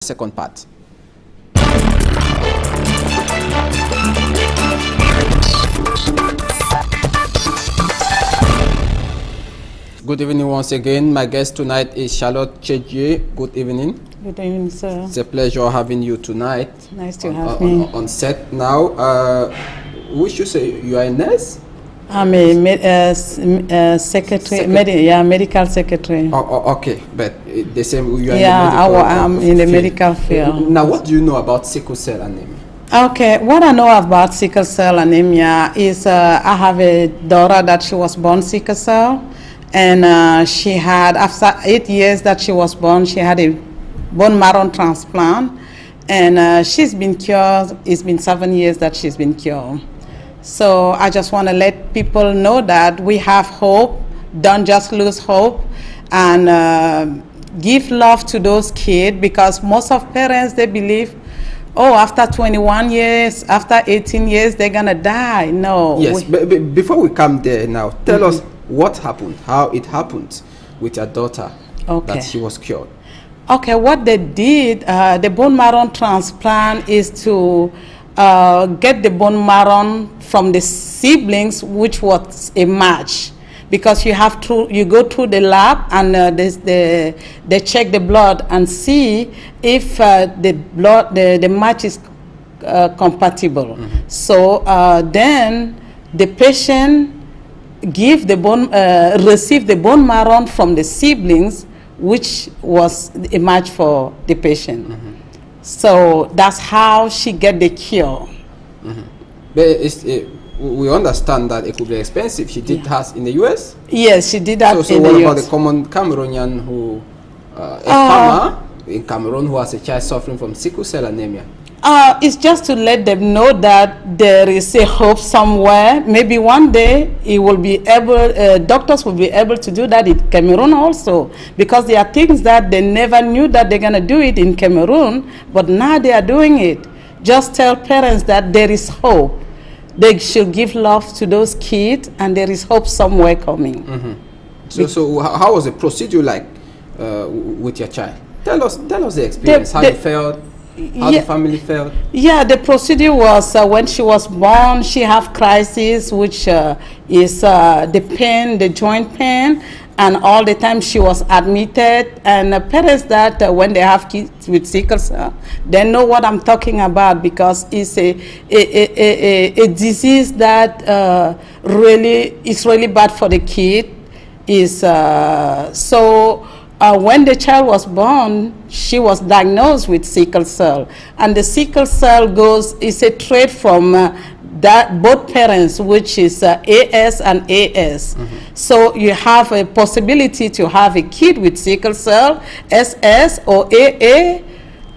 second part. Good evening once again. My guest tonight is Charlotte Chedje. Good evening. Good evening, sir. It's a pleasure having you tonight. Nice to have me. On set now. We should say you are a nurse? I'm a secretary, medical secretary. Okay, but the same, you are I'm in the medical field. Now, what do you know about sickle cell anemia? Okay, what I know about sickle cell anemia is I have a daughter that she was born sickle cell, and she had, after 8 years that she was born, she had a bone marrow transplant, and she's been cured. It's been 7 years that she's been cured. So I just want to let people know that we have hope. Don't just lose hope, and give love to those kids, because most of parents, they believe, oh, after 21 years, after 18 years, they're going to die. No. Yes, but before we come there now, tell us what happened, how it happened with your daughter, that she was cured. Okay, what they did, the bone marrow transplant is to get the bone marrow from the siblings, which was a match, because you have to, you go through the lab, and they check the blood and see if the match is compatible. So then the patient receive the bone marrow from the siblings, which was a match for the patient. So that's how she get the cure. But we understand that it could be expensive. She did hers in the US? Yes, she did that so in the US. So what about the common Cameroonian who, a farmer in Cameroon who has a child suffering from sickle cell anemia? It's just to let them know that there is a hope somewhere. Maybe one day it will be able, doctors will be able to do that in Cameroon also, because there are things that they never knew that they're going to do it in Cameroon, but now they are doing it. Just tell parents that there is hope. They should give love to those kids, and there is hope somewhere coming. So how was the procedure like with your child? Tell us the experience, how you felt. How the family felt? Yeah, the procedure was when she was born, she had crisis, which is the pain, the joint pain, and all the time she was admitted. And parents that when they have kids with sickle cell, they know what I'm talking about, because it's a disease that really is really bad for the kid. When the child was born, she was diagnosed with sickle cell, and the sickle cell is a trait from that both parents, which is AS and AS. So you have a possibility to have a kid with sickle cell, SS or AA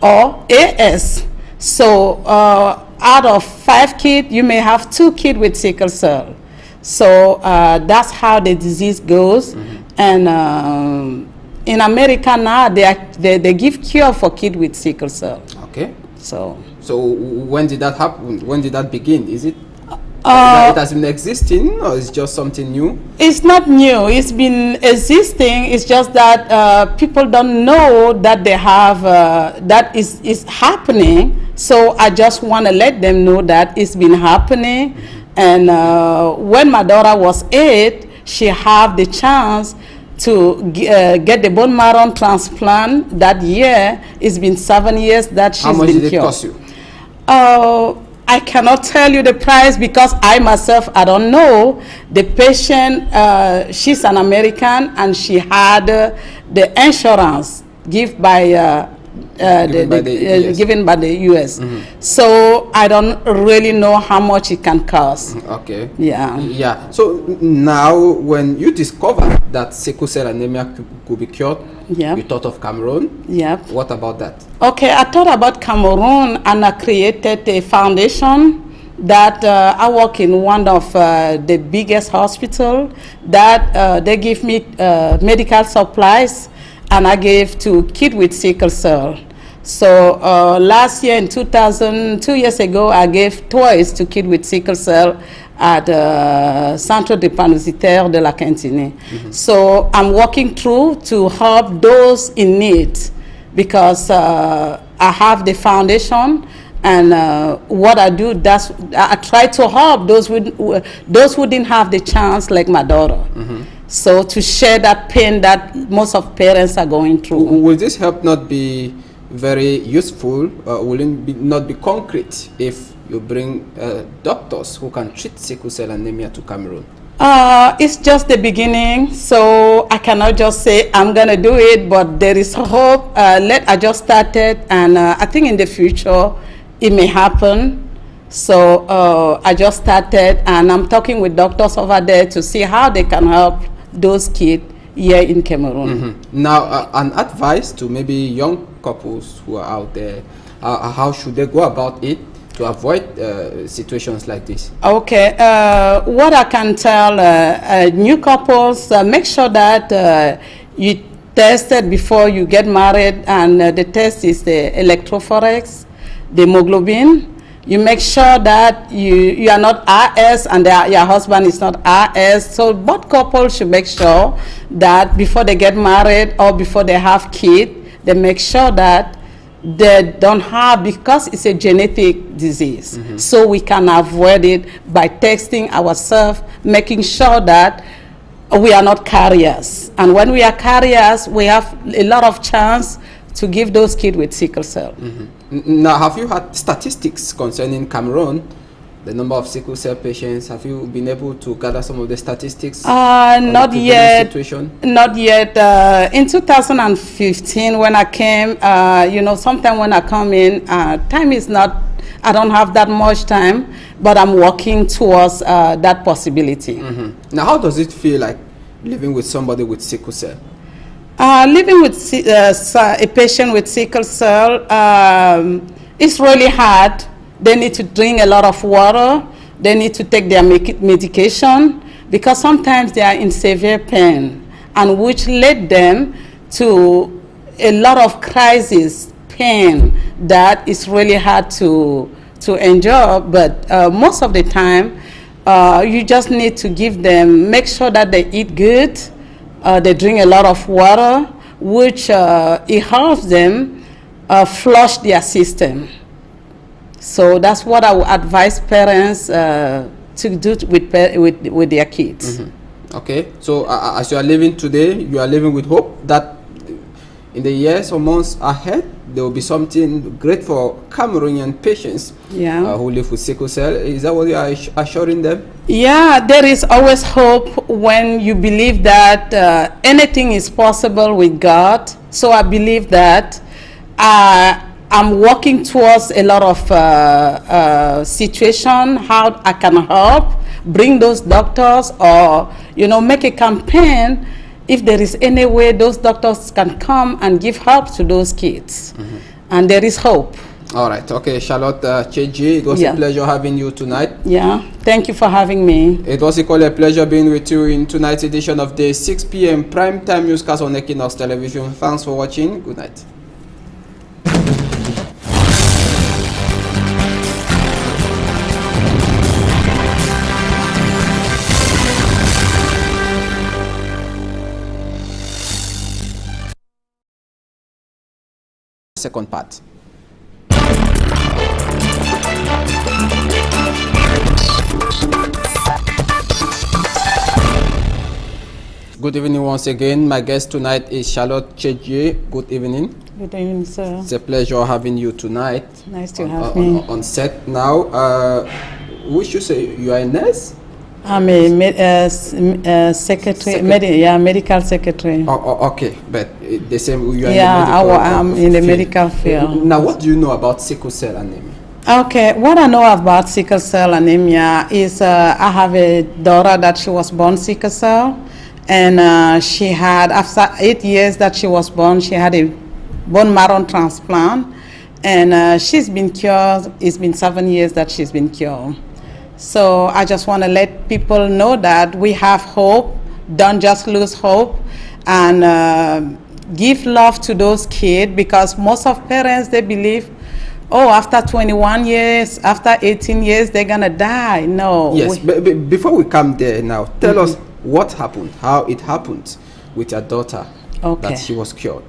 or AS. So out of 5 kids, you may have 2 kids with sickle cell. So that's how the disease goes, and in America now, they give cure for kids with sickle cell. Okay. So when did that happen? When did that begin? Is it it has been existing, or is it just something new? It's not new. It's been existing. It's just that people don't know that they have that is happening. So I just want to let them know that it's been happening. And when my daughter was 8, she had the chance to get the bone marrow transplant that year. It's been 7 years that she's been cured. How much did it cost you? I cannot tell you the price, because I myself, I don't know. The patient, she's an American, and she had the insurance given by the US. So I don't really know how much it can cost. Okay. Yeah. So now, when you discovered that sickle cell anemia could be cured, you thought of Cameroon. Yep. What about that? Okay, I thought about Cameroon, and I created a foundation that I work in one of the biggest hospital that they give me medical supplies, and I gave to kids with sickle cell. So last year in 2 years ago, I gave toys to kids with sickle cell at Centre Dépannicitaire de la Cantine. So I'm working through to help those in need, because I have the foundation, and what I do, I try to help those who didn't have the chance, like my daughter. So to share that pain that most of parents are going through. Will this help not be very useful? Will it not be concrete if you bring doctors who can treat sickle cell anemia to Cameroon? It's just the beginning, so I cannot just say I'm gonna do it, but there is hope. I just started, and I think in the future it may happen. So I just started, and I'm talking with doctors over there to see how they can help those kids here in Cameroon. Now, an advice to maybe young couples who are out there, how should they go about it to avoid situations like this? Okay, what I can tell new couples, make sure that you tested before you get married, and the test is the electrophorex, the hemoglobin. You make sure that you are not RS and your husband is not RS. So both couples should make sure that before they get married or before they have kids, they make sure that they don't have, because it's a genetic disease. So we can avoid it by testing ourselves, making sure that we are not carriers. And when we are carriers, we have a lot of chance to give those kids with sickle cell. Now, have you had statistics concerning Cameroon, the number of sickle cell patients? Have you been able to gather some of the statistics? Not yet. Situation? Not yet. In 2015, when I came, sometime when I come in, time is not, I don't have that much time, but I'm working towards that possibility. Now, how does it feel like living with somebody with sickle cell? Living with a patient with sickle cell, it's really hard. They need to drink a lot of water. They need to take their medication, because sometimes they are in severe pain, and which led them to a lot of crisis, pain that is really hard to endure. But most of the time, you just need to give them, make sure that they eat good. They drink a lot of water, which it helps them flush their system. So that's what I would advise parents to do with their kids. Okay, so as you are living today, you are living with hope that in the years or months ahead, there will be something great for Cameroonian patients who live with sickle cell. Is that what you are assuring them? Yeah, there is always hope when you believe that anything is possible with God. So I believe that I'm working towards a lot of situation, how I can help, bring those doctors, or make a campaign. If there is any way those doctors can come and give help to those kids, and there is hope. All right. Okay, Charlotte Cheji, it was a pleasure having you tonight. Yeah, thank you for having me. It was equally a pleasure being with you in tonight's edition of the 6 p.m. primetime newscast on Equinox Television. Thanks for watching. Good night. Second part. Good evening once again. My guest tonight is Charlotte Cheji. Good evening. Good evening, sir. It's a pleasure having you tonight. Nice to have me. On set now. We should say you are a nurse? I'm a secretary, medical secretary. Okay, but the same, you are I'm in the medical field. Now, what do you know about sickle cell anemia? Okay, what I know about sickle cell anemia is I have a daughter that she was born sickle cell, and she had, after 8 years that she was born, she had a bone marrow transplant, and she's been cured. It's been 7 years that she's been cured. So I just want to let people know that we have hope. Don't just lose hope, and give love to those kids, because most of parents, they believe, oh, after 21 years, after 18 years, they're going to die. No. Yes, but before we come there now, tell us what happened, how it happened with your daughter, that she was cured.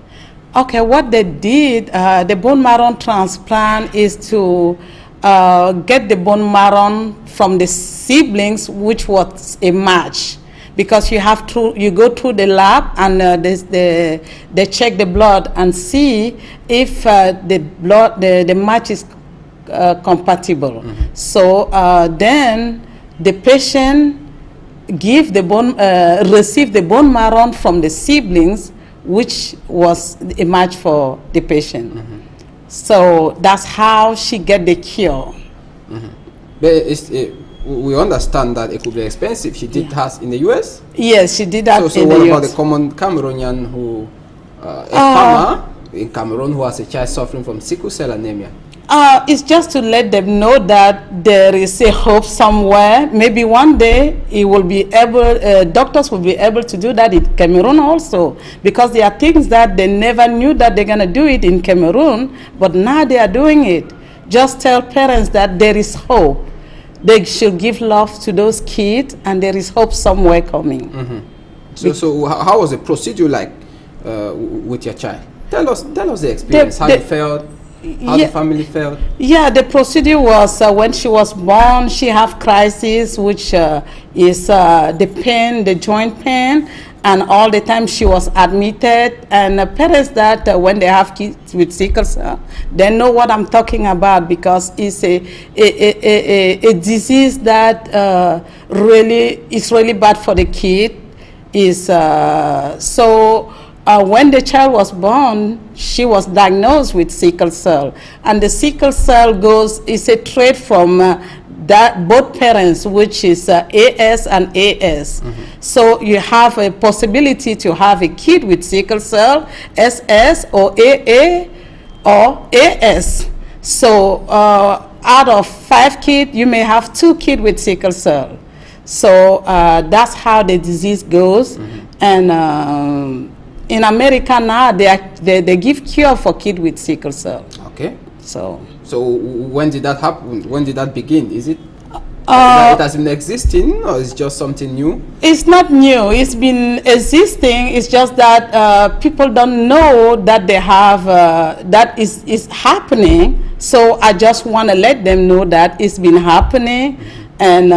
Okay, what they did, the bone marrow transplant is to get the bone marrow from the siblings, which was a match. Because you go through the lab and they check the blood and see if the match is compatible. Mm-hmm. So then the patient receive the bone marrow from the siblings, which was a match for the patient. Mm-hmm. So that's how she get the cure. Mm-hmm. But we understand that it could be expensive. She did hers in the U.S.? Yes, she did that in the U.S. So what about the common Cameroonian who, a farmer in Cameroon who has a child suffering from sickle cell anemia? It's just to let them know that there is a hope somewhere. Maybe one day doctors will be able to do that in Cameroon also. Because there are things that they never knew that they're going to do it in Cameroon, but now they are doing it. Just tell parents that there is hope. They should give love to those kids, and there is hope somewhere coming. Mm-hmm. So how was the procedure like with your child? Tell us the experience, how you felt, how the family felt. Yeah, the procedure was when she was born, she had crisis, which is the pain, the joint pain, and all the time she was admitted. And parents that when they have kids with sickle cell, they know what I'm talking about, because it's a disease that really is really bad for the kid. When the child was born, she was diagnosed with sickle cell, and the sickle cell is a trait from that both parents, which is AS and AS. Mm-hmm. So you have a possibility to have a kid with sickle cell, SS or AA or AS. So out of 5 kids, you may have 2 kids with sickle cell. So that's how the disease goes. Mm-hmm. And in America now, they give cure for kids with sickle cell. Okay. So when did that happen? When did that begin? Is it it has been existing, or is it just something new? It's not new. It's been existing. It's just that people don't know that they have that is happening. So I just want to let them know that it's been happening. And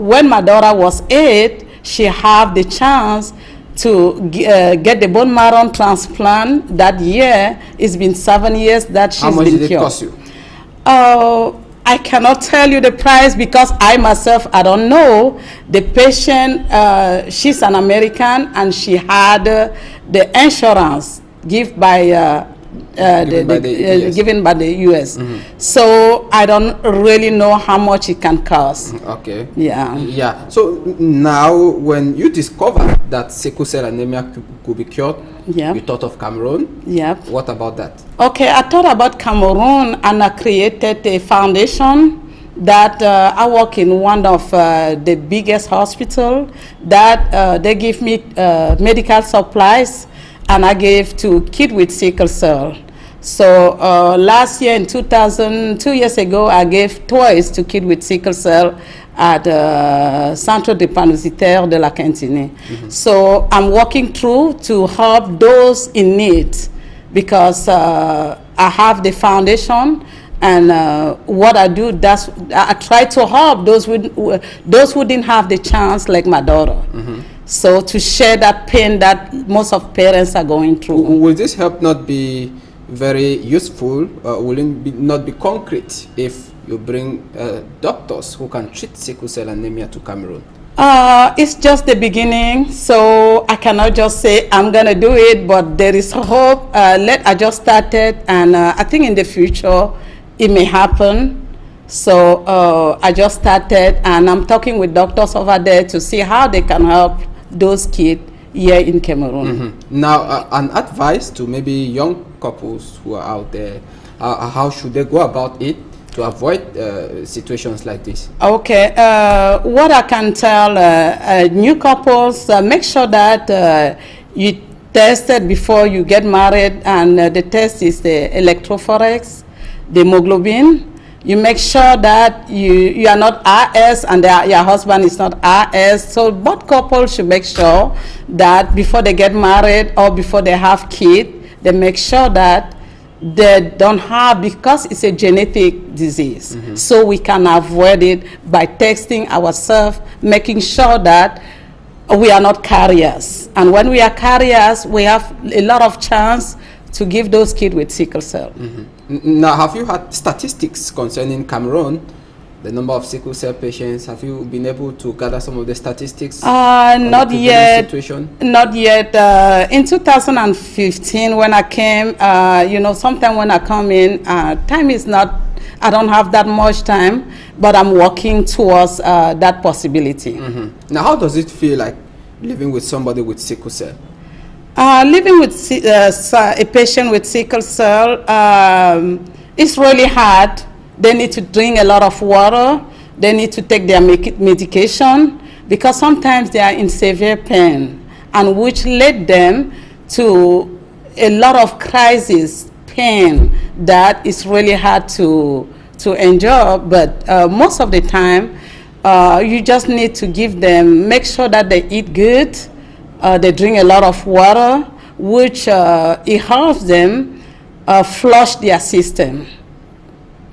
when my daughter was 8, she had the chance to get the bone marrow transplant that year. It's been 7 years that she's been cured. How much did it cost you? I cannot tell you the price, because I myself, I don't know. The patient, she's an American, and she had the insurance given by the U.S. Mm-hmm. So I don't really know how much it can cost. Okay. Yeah. So now, when you discovered that sickle cell anemia could be cured, you thought of Cameroon. Yep. What about that? Okay, I thought about Cameroon, and I created a foundation that I work in one of the biggest hospital that they give me medical supplies, and I gave to kids with sickle cell. So last year in 2 years ago, I gave toys to kids with sickle cell at Centre Départemental de la Cantine. Mm-hmm. So I'm working through to help those in need, because I have the foundation, and what I do, I try to help those who didn't have the chance, like my daughter. Mm-hmm. So to share that pain that most of parents are going through. Will this help not be very useful? Will it not be concrete if you bring doctors who can treat sickle cell anemia to Cameroon? It's just the beginning, so I cannot just say I'm gonna do it, but there is hope. I just started, and I think in the future it may happen. So I just started, and I'm talking with doctors over there to see how they can help those kids here in Cameroon. Mm-hmm. Now, an advice to maybe young couples who are out there, how should they go about it to avoid situations like this? Okay, what I can tell new couples, make sure that you tested before you get married, and the test is the electrophorex, the hemoglobin. You make sure that you are not RS and your husband is not RS. So both couples should make sure that before they get married or before they have kids, they make sure that they don't have, because it's a genetic disease. So we can avoid it by testing ourselves, making sure that we are not carriers. And when we are carriers, we have a lot of chance to give those kids with sickle cell. Now, have you had statistics concerning Cameroon, the number of sickle cell patients? Have you been able to gather some of the statistics? Not yet. Not yet. In 2015, when I came, you know, sometime when I come in, time is not, I don't have that much time, but I'm working towards that possibility. Now, how does it feel like living with somebody with sickle cell? Living with a patient with sickle cell, it's really hard. They need to drink a lot of water. They need to take their medication, because sometimes they are in severe pain, and which led them to a lot of crisis pain that is really hard to endure. But most of the time, you just need to give them, make sure that they eat good, they drink a lot of water, which it helps them flush their system.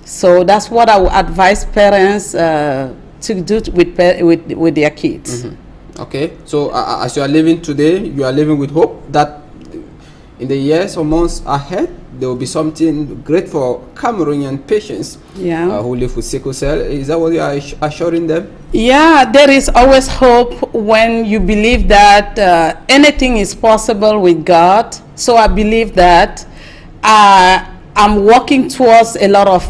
So that's what I would advise parents to do with their kids. Okay, so as you are living today, you are living with hope that in the years or months ahead, there will be something great for Cameroonian patients who live with sickle cell. Is that what you are assuring them? Yeah, there is always hope when you believe that anything is possible with God. So I believe that I'm working towards a lot of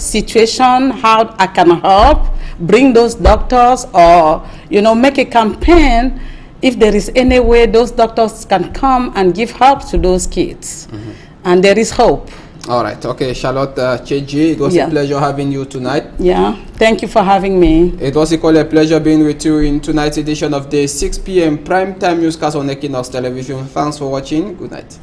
situation, how I can help, bring those doctors, or, you know, make a campaign. If there is any way those doctors can come and give help to those kids. And there is hope. All right. Okay, Charlotte Cheji, it was a pleasure having you tonight. Yeah, thank you for having me. It was equally a pleasure being with you in tonight's edition of the 6 p.m. Primetime Newscast on Equinox Television. Thanks for watching. Good night.